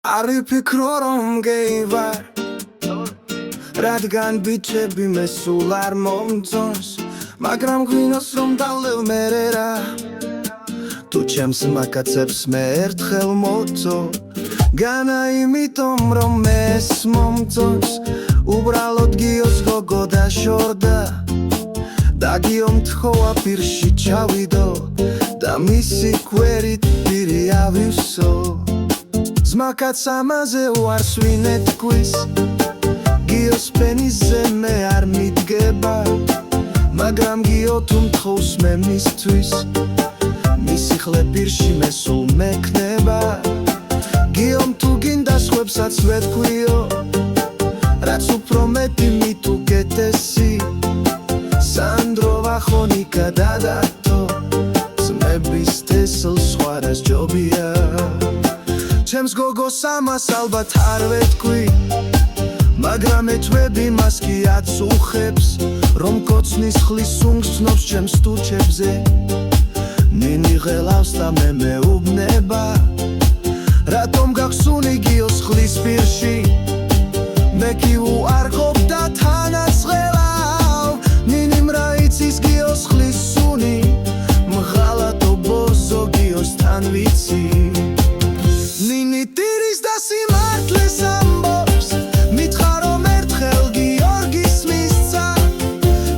Ari ფიქრო რომ გეივარ რადგან ბიჭები მე სულ არ მომწონს მაგრამ გვინოს რომ დავლევ მერე რა თუ ჩემს მაკაცებს მე ერთხელ მოწო განა იმიტომ რომ ეს მომწონს უბრალოდ გიოს გოგო დაშორდა და გიომ თხოვა პირში ჩავიდო და მისი ქვერით პირი ავივსო ზმაკაც ამაზე უარს ვინ ეთქვის გიოს პენიზე მე არ მიდგება მაგრამ გიო თუ მთხოვს მე მისთვის მისი ხლე პირში მე სულ მექნება გიომ თუ გინდა სხვებსაც ვეთქვიო რაც უფრო მეტი მით უკეთესი სანდრო ვახონიკა დადათო ძმების თესლს სხვა რას ჯობია ჩემს გოგოს ამას ალბათ არ ვეთქვი მაგრამ ეჭვები მას კი აწუხებს რომ კოცნის ხლის სუნგს ცნობს ჩემს ტუჩებზე ნინი ღელავს და მე მეუბნება რატომ გახსუნი გიოს ხლის პირში მე კი უარყოფ და თანაც ღელავ ნინიმ რა იცის გიოს ხლის სუნი მღალატო ბოზო გიოსთან ვიცი ნინი ტირის და სიმართლეს ამბობს მითხრა რომ ერთხელ გიორგის მისცა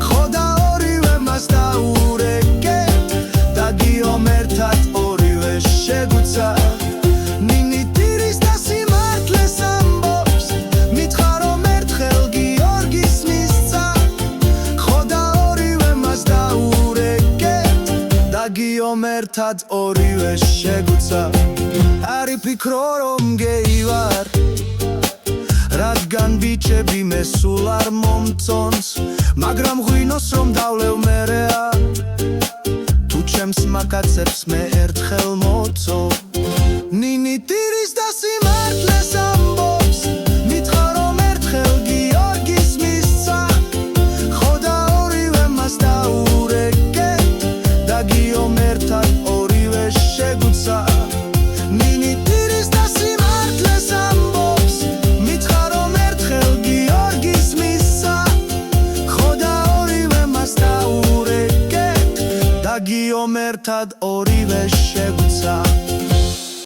ხო და ორივე მას დაურეკეთ და გიომ ერთად ორივე შეგვცა ნინი ტირის და სიმართლეს ამბობს მითხრა რომ ერთხელ გიორგის მისცა ხო და ორივე მას დაურეკეთ და გიომ ერთად ორივე შეგვცა Ari ფიქრო რომ გეივარ რადგან ბიჭები მე სულ არ მომწონს მაგრამ ღვინოს რომ დავლევ მერეა თუ ჩემს მაკაცებს მე ერთხელ მოწო ნინი ტირის და სიმართლეს ამბობს მითხრა რომ ერთხელ გიორგის მისცა ხო და ორივე მას დაურეკეთ და გიომ ერთად ორივე შეგვცა ნინი ტირის და სიმართლეს ამბობს მითხრა რომ ერთხელ გიორგის მისცა ხო და ორივე მას დაურეკეთ და გიომ ერთად ორივე შეგვცა